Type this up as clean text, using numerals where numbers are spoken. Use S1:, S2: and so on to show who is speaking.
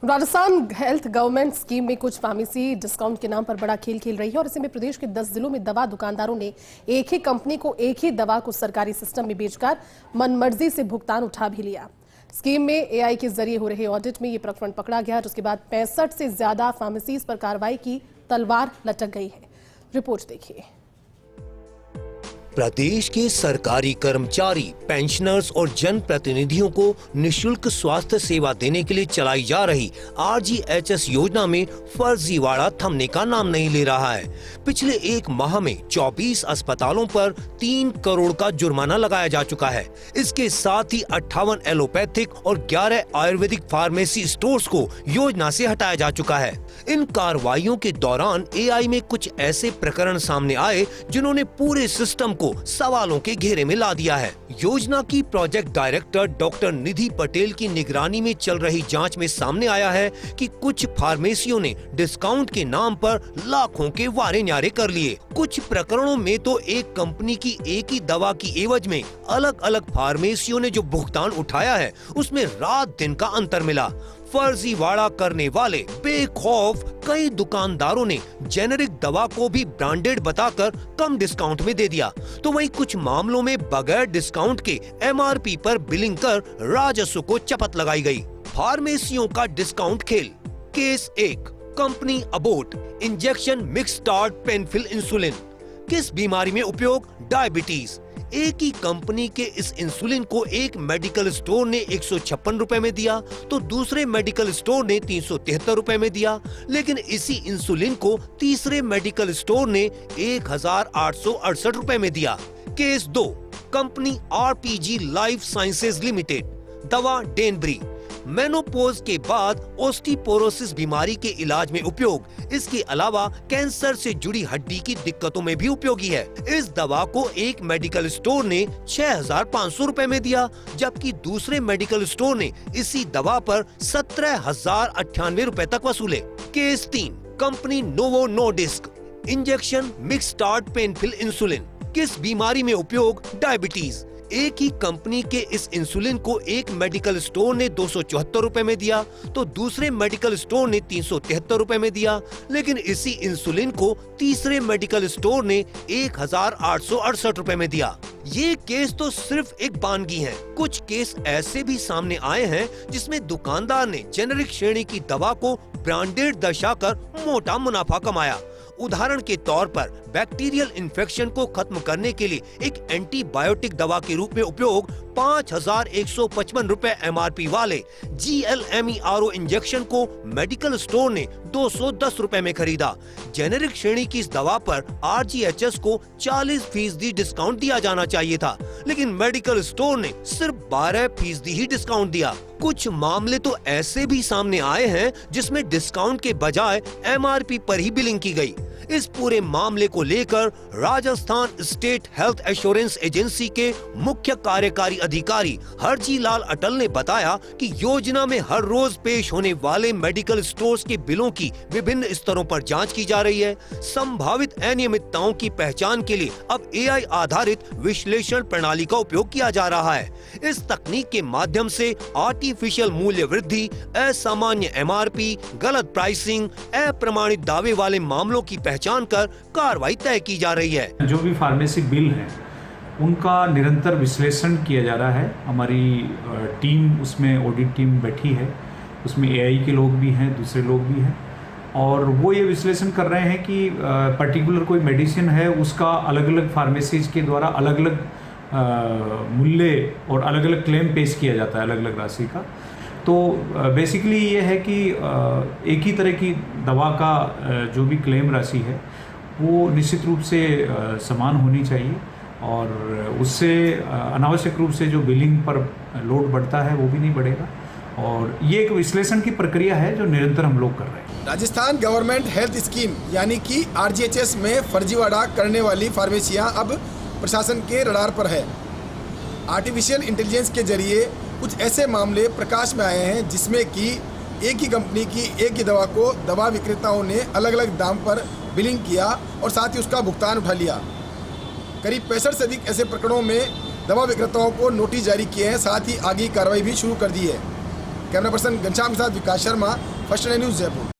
S1: Rajasthan health government scheme में कुछ pharmacy discount के नाम पर बड़ा खेल खेल रही है और इसी में प्रदेश के 10 जिलों में दवा दुकानदारों ने एक ही कंपनी को एक ही दवा को सरकारी सिस्टम में बेचकर मनमर्जी से भुगतान उठा भी लिया। स्कीम में एआई के जरिए हो रहे ऑडिट में ये प्रकरण पकड़ा गया, जिसके बाद 65 से ज्यादा फार्मेसीज पर कार्रवाई की तलवार लटक गई है। रिपोर्ट देखिए।
S2: प्रदेश के सरकारी कर्मचारी, पेंशनर्स और जनप्रतिनिधियों को निशुल्क स्वास्थ्य सेवा देने के लिए चलाई जा रही RGHS योजना में फर्जीवाड़ा थमने का नाम नहीं ले रहा है। पिछले एक माह में 24 अस्पतालों पर 3 करोड़ का जुर्माना लगाया जा चुका है। इसके साथ ही 58 एलोपैथिक और 11 आयुर्वेदिक फार्मेसी स्टोर्स को योजना से हटाया जा चुका है। इन कार्रवाइयों के दौरान AI में कुछ ऐसे प्रकरण सामने आए जिन्होंने पूरे सिस्टम को सवालों के घेरे में ला दिया है। योजना की प्रोजेक्ट डायरेक्टर डॉक्टर निधि पटेल की निगरानी में चल रही जांच में सामने आया है कि कुछ फार्मेसियों ने डिस्काउंट के नाम पर लाखों के वारे न्यारे कर लिए। कुछ प्रकरणों में तो एक कंपनी की एक ही दवा की एवज में अलग अलग फार्मेसियों ने जो भुगतान उठाया है उसमें रात दिन का अंतर मिला। फर्जीवाड़ा करने वाले बेखौफ कई दुकानदारों ने जेनेरिक दवा को भी ब्रांडेड बताकर कम डिस्काउंट में दे दिया, तो वहीं कुछ मामलों में बगैर डिस्काउंट के MRP पर बिलिंग कर राजस्व को चपत लगाई गई। फार्मेसियों का डिस्काउंट खेल। Case 1, company Abbott injection Mixtard Penfill insulin. किस बीमारी में उपयोग? डायबिटीज। एक ही कंपनी के इस इंसुलिन को एक मेडिकल स्टोर ने 156 रुपए में दिया तो दूसरे मेडिकल स्टोर ने 373 रुपए में दिया, लेकिन इसी इंसुलिन को तीसरे मेडिकल स्टोर ने 1868 रुपए में दिया। Case 2, company RPG life sciences limited. दवा डेनब्री मेनोपोज के बाद ओस्टियोपोरोसिस बीमारी के इलाज में उपयोग, इसके अलावा कैंसर से जुड़ी हड्डी की दिक्कतों में भी उपयोगी है। इस दवा को एक मेडिकल स्टोर ने 6500 रुपए में दिया, जबकि दूसरे मेडिकल स्टोर ने इसी दवा पर 17,098 रुपए तक वसूले। Case 3, company Novo Nordisk injection Mixtard Penfill insulin. किस बीमारी में उपयोग? डायबिटीज। एक ही कंपनी के इस इंसुलिन को एक मेडिकल स्टोर ने 274 रुपए में दिया तो दूसरे मेडिकल स्टोर ने 373 रुपए में दिया, लेकिन इसी इंसुलिन को तीसरे मेडिकल स्टोर ने 1868 रुपए में दिया। ये केस तो सिर्फ एक बानगी है। कुछ केस ऐसे भी सामने आए हैं जिसमें दुकानदार ने जेनेरिक श्रेणी की दवा को ब्रांडेड दर्शाकर मोटा मुनाफा कमाया। उदाहरण के तौर पर बैक्टीरियल इन्फेक्शन को खत्म करने के लिए एक एंटीबायोटिक दवा के रूप में उपयोग 5155 रुपए MRP वाले GLMERO इंजेक्शन को मेडिकल स्टोर ने 210 रुपए में खरीदा। जेनेरिक श्रेणी की इस दवा पर RGHS को 40% डिस्काउंट दिया जाना चाहिए था, लेकिन मेडिकल स्टोर ने सिर्फ 12% ही डिस्काउंट दिया। कुछ मामले तो ऐसे भी सामने आए हैं जिसमें डिस्काउंट के बजाय MRP पर ही बिलिंग की गई। इस पूरे मामले को लेकर Rajasthan state health assurance agency के मुख्य कार्यकारी अधिकारी हरजी लाल अटल ने बताया कि योजना में हर रोज पेश होने वाले मेडिकल स्टोर्स के बिलों की विभिन्न स्तरों पर जांच की जा रही है। संभावित अनियमितताओं की पहचान के लिए अब AI आधारित विश्लेषण प्रणाली का उपयोग किया जा रहा है। इस तकनीक के माध्यम से आर्टिफिशियल मूल्य वृद्धि, असामान्य MRP, गलत प्राइसिंग, अप्रमाणित दावे वाले मामलों की पहचान कर कार्रवाई तय की जा रही है।
S3: जो भी फार्मेसी बिल है उनका निरंतर विश्लेषण किया जा रहा है। हमारी टीम, उसमें ऑडिट टीम बैठी है, उसमें AI के लोग भी हैं, दूसरे लोग भी हैं, और वो ये विश्लेषण कर रहे हैं कि पर्टिकुलर कोई मेडिसिन है उसका अलग अलग फार्मेसीज के द्वारा अलग अलग मूल्य और अलग अलग क्लेम पेश किया जाता है, अलग अलग राशि का। तो बेसिकली ये है कि एक ही तरह की दवा का जो भी क्लेम राशि है वो निश्चित रूप से समान होनी चाहिए, और उससे अनावश्यक रूप से जो बिलिंग पर लोड बढ़ता है वो भी नहीं बढ़ेगा। और ये एक विश्लेषण की प्रक्रिया है जो निरंतर हम लोग कर रहे हैं।
S4: राजस्थान गवर्नमेंट हेल्थ स्कीम यानी कि RGHS में फर्जीवाड़ा करने वाली फार्मेसियां अब प्रशासन के रडार पर है। आर्टिफिशियल इंटेलिजेंस के जरिए कुछ ऐसे मामले प्रकाश में आए हैं जिसमें कि एक ही कंपनी की एक ही दवा को दवा विक्रेताओं ने अलग अलग दाम पर बिलिंग किया और साथ ही उसका भुगतान उठा लिया। करीब 65 से अधिक ऐसे प्रकरणों में दवा विक्रेताओं को नोटिस जारी किए हैं, साथ ही आगे कार्रवाई भी शुरू कर दी है। कैमरा पर्सन घनश्याम के साथ विकास शर्मा, फर्स्ट न्यूज़ जयपुर।